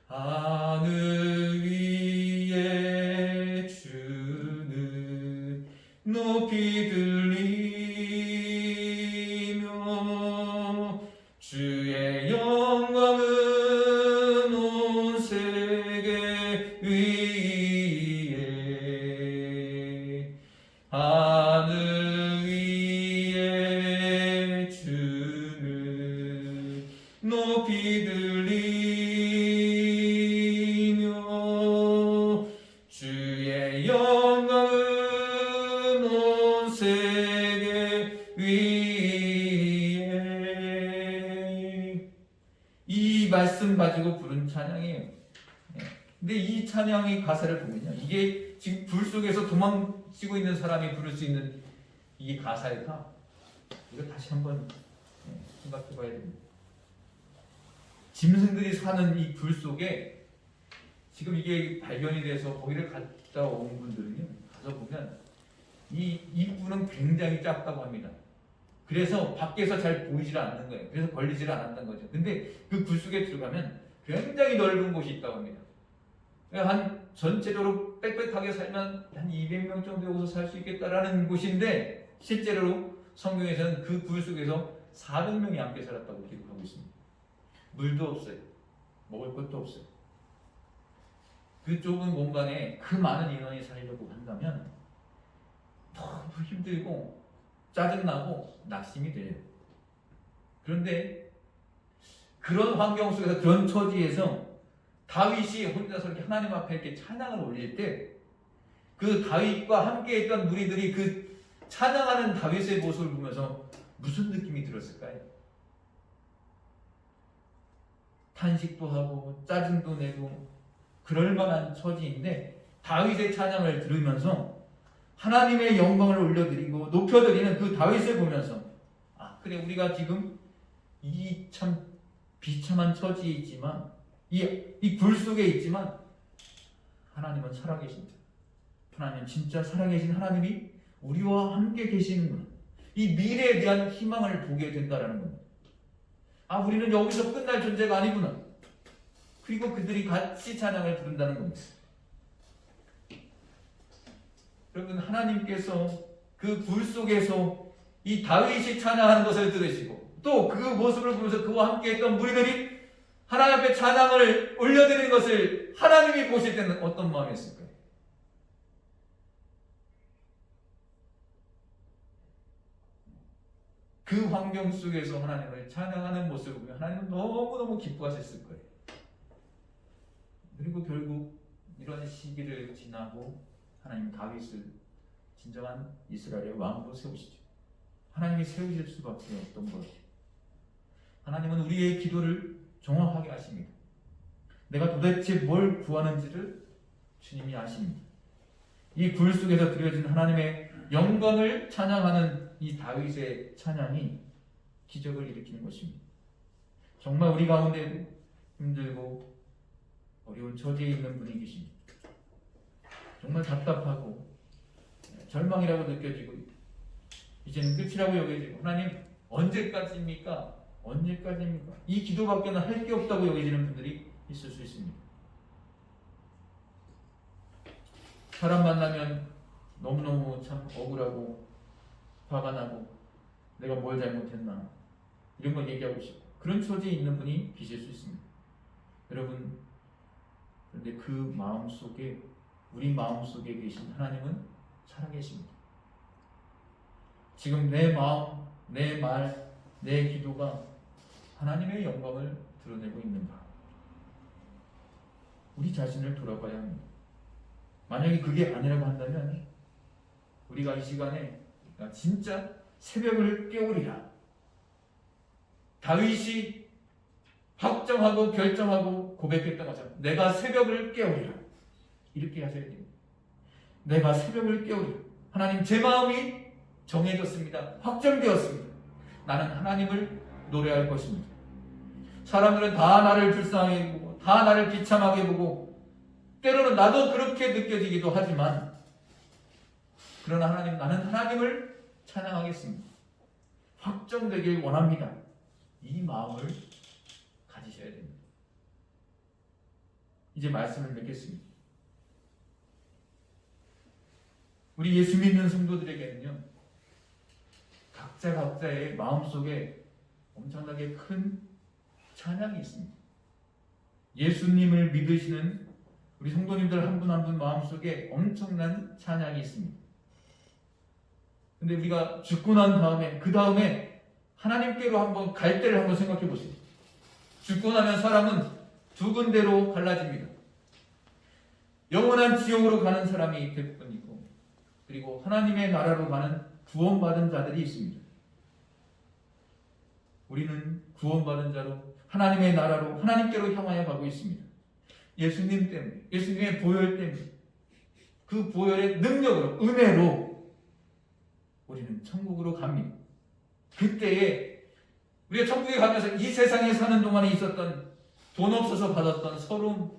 하늘 위에 주는 높이 들리며 주의 영광은 온 세계 위에 하늘 위에 주는 높이 들리며 주의 영광은 온 세계 위에 이 말씀 가지고 부른 찬양이에요. 근데 이 찬양의 가사를 보면요, 이게 지금 불 속에서 도망치고 있는 사람이 부를 수 있는 이 가사일까? 이거 다시 한번 생각해 봐야 됩니다. 짐승들이 사는 이 불 속에 지금 이게 발견이 돼서 거기를 갔다 온 분들은요, 가서 보면 이 입구는 굉장히 작다고 합니다. 그래서 밖에서 잘 보이질 않는 거예요. 그래서 걸리질 않았던 거죠. 근데 그 불 속에 들어가면 굉장히 넓은 곳이 있다고 합니다. 한 전체적으로 빽빽하게 살면 한 200명 정도 여기서 살 수 있겠다라는 곳인데 실제로 성경에서는 그 불 속에서 400명이 함께 살았다고 기록하고 있습니다. 물도 없어요. 먹을 것도 없어요. 그 좁은 공간에 그 많은 인원이 살려고 한다면 너무 힘들고 짜증나고 낙심이 돼요. 그런데 그런 환경 속에서 그런 처지에서 다윗이 혼자서 이렇게 하나님 앞에 이렇게 찬양을 올릴 때 그 다윗과 함께 했던 무리들이 그 찬양하는 다윗의 모습을 보면서 무슨 느낌이 들었을까요? 탄식도 하고 짜증도 내고 그럴 만한 처지인데 다윗의 찬양을 들으면서 하나님의 영광을 올려드리고 높여드리는 그 다윗을 보면서 아 그래 우리가 지금 이 참 비참한 처지에 있지만 이 굴 속에 있지만 하나님은 살아계신다. 하나님 진짜 살아계신 하나님이 우리와 함께 계시는구나. 이 미래에 대한 희망을 보게 된다라는 겁니다. 아 우리는 여기서 끝날 존재가 아니구나. 그리고 그들이 같이 찬양을 부른다는 겁니다. 여러분 하나님께서 그 불 속에서 이 다윗이 찬양하는 것을 들으시고 또 그 모습을 보면서 그와 함께 했던 무리들이 하나님 앞에 찬양을 올려드리는 것을 하나님이 보실 때는 어떤 마음이었을까요? 그 환경 속에서 하나님을 찬양하는 모습을 보면 하나님은 너무너무 기뻐하셨을 거예요. 그리고 결국 이런 시기를 지나고 하나님 다윗을 진정한 이스라엘의 왕으로 세우시죠. 하나님이 세우실 수밖에 없던 거예요. 하나님은 우리의 기도를 정확하게 아십니다. 내가 도대체 뭘 구하는지를 주님이 아십니다. 이 굴 속에서 드려진 하나님의 영광을 찬양하는 이 다윗의 찬양이 기적을 일으키는 것입니다. 정말 우리 가운데도 힘들고 어려운 처지에 있는 분이 계십니다. 정말 답답하고 절망이라고 느껴지고 이제는 끝이라고 여겨지고 하나님 언제까지입니까? 언제까지입니까? 이 기도밖에는 할 게 없다고 여겨지는 분들이 있을 수 있습니다. 사람 만나면 너무너무 참 억울하고 화가 나고 내가 뭘 잘못했나 이런 걸 얘기하고 싶고 그런 처지에 있는 분이 계실 수 있습니다. 여러분 그런데 그 마음 속에 우리 마음 속에 계신 하나님은 살아계십니다. 지금 내 마음, 내 말, 내 기도가 하나님의 영광을 드러내고 있는가? 우리 자신을 돌아봐야 합니다. 만약에 그게 아니라고 한다면 우리가 이 시간에 진짜 새벽을 깨우리라. 다윗이 확정하고 결정하고 고백했던 것처럼 내가 새벽을 깨우리라. 이렇게 하셔야 됩니다. 내가 새벽을 깨우리라. 하나님, 제 마음이 정해졌습니다. 확정되었습니다. 나는 하나님을 노래할 것입니다. 사람들은 다 나를 불쌍하게 보고 다 나를 비참하게 보고 때로는 나도 그렇게 느껴지기도 하지만 그러나 하나님, 나는 하나님을 찬양하겠습니다. 확정되길 원합니다. 이 마음을 가지셔야 됩니다. 이제 말씀을 맺겠습니다. 우리 예수 믿는 성도들에게는요, 각자의 마음속에 엄청나게 큰 찬양이 있습니다. 예수님을 믿으시는 우리 성도님들 한 분 한 분 마음속에 엄청난 찬양이 있습니다. 근데 우리가 죽고 난 다음에, 그 다음에 하나님께로 한번 갈 때를 한번 생각해 보세요. 죽고 나면 사람은 두 군데로 갈라집니다. 영원한 지옥으로 가는 사람이 대부분이고, 그리고 하나님의 나라로 가는 구원받은 자들이 있습니다. 우리는 구원받은 자로 하나님의 나라로, 하나님께로 향하여 가고 있습니다. 예수님 때문에, 예수님의 보혈 때문에, 그 보혈의 능력으로, 은혜로 우리는 천국으로 갑니다. 그때에 우리가 천국에 가면서 이 세상에 사는 동안에 있었던 돈 없어서 받았던 서러움,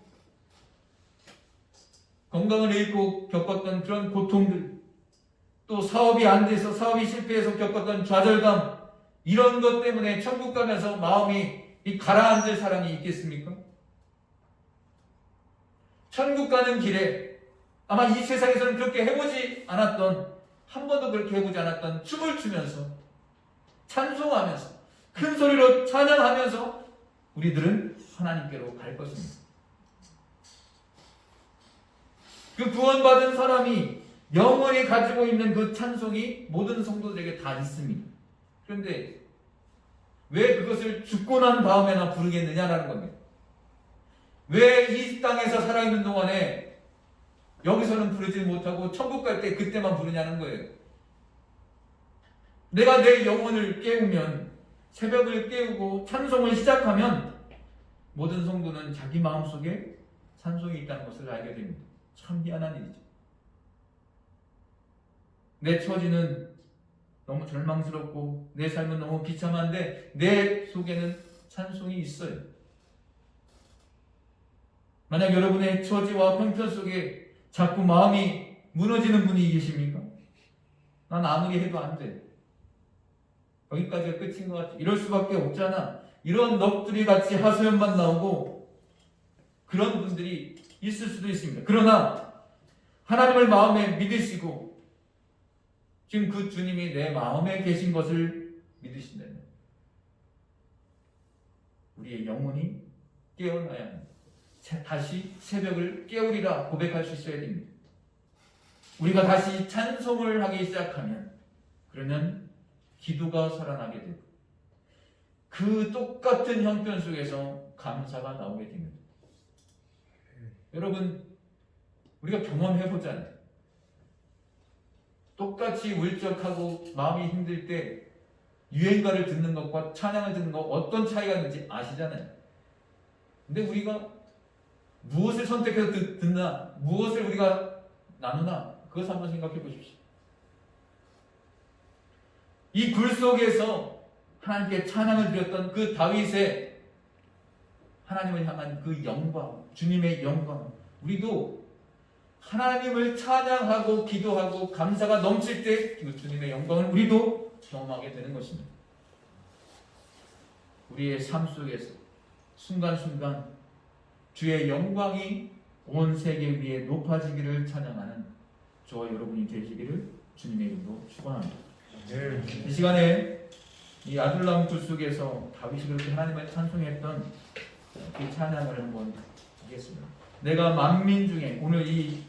건강을 잃고 겪었던 그런 고통들, 또 사업이 안 돼서, 사업이 실패해서 겪었던 좌절감, 이런 것 때문에 천국 가면서 마음이 가라앉을 사람이 있겠습니까? 천국 가는 길에 아마 이 세상에서는 그렇게 해보지 않았던, 한 번도 그렇게 해보지 않았던 춤을 추면서, 찬송하면서, 큰 소리로 찬양하면서 우리들은 하나님께로 갈 것입니다. 그 구원받은 사람이 영원히 가지고 있는 그 찬송이 모든 성도들에게 다 있습니다. 그런데 왜 그것을 죽고 난 다음에나 부르겠느냐라는 겁니다. 왜 이 땅에서 살아있는 동안에 여기서는 부르지 못하고 천국 갈 때 그때만 부르냐는 거예요. 내가 내 영혼을 깨우면, 새벽을 깨우고 찬송을 시작하면 모든 성도는 자기 마음속에 찬송이 있다는 것을 알게 됩니다. 참 희한한 일이죠. 내 처지는 너무 절망스럽고 내 삶은 너무 비참한데 내 속에는 찬송이 있어요. 만약 여러분의 처지와 형편 속에 자꾸 마음이 무너지는 분이 계십니까? 난 아무리 해도 안 돼. 여기까지가 끝인 것 같아. 이럴 수밖에 없잖아. 이런 넋두리 같이 하소연만 나오고 그런 분들이 있을 수도 있습니다. 그러나 하나님을 마음에 믿으시고 지금 그 주님이 내 마음에 계신 것을 믿으신다면 우리의 영혼이 깨어나야 합니다. 다시 새벽을 깨우리라 고백할 수 있어야 됩니다. 우리가 다시 찬송을 하기 시작하면, 그러면 기도가 살아나게 되고 그 똑같은 형편 속에서 감사가 나오게 됩니다. 여러분, 우리가 경험해보잖아요. 똑같이 울적하고 마음이 힘들 때 유행가를 듣는 것과 찬양을 듣는 것 어떤 차이가 있는지 아시잖아요. 근데 우리가 무엇을 선택해서 듣나, 무엇을 우리가 나누나, 그것을 한번 생각해 보십시오. 이 굴 속에서 하나님께 찬양을 드렸던 그 다윗의 하나님을 향한 그 영광, 주님의 영광, 우리도 하나님을 찬양하고 기도하고 감사가 넘칠 때 그 주님의 영광을 우리도 경험하게 되는 것입니다. 우리의 삶 속에서 순간순간 주의 영광이 온 세계 위에 높아지기를 찬양하는 저와 여러분이 되시기를 주님의 이름으로 축원합니다. 이 시간에 이 아둘람 굴 속에서 다윗이 그렇게 하나님을 찬송했던 그 찬양을 한번 하겠습니다. 내가 만민 중에, 오늘 이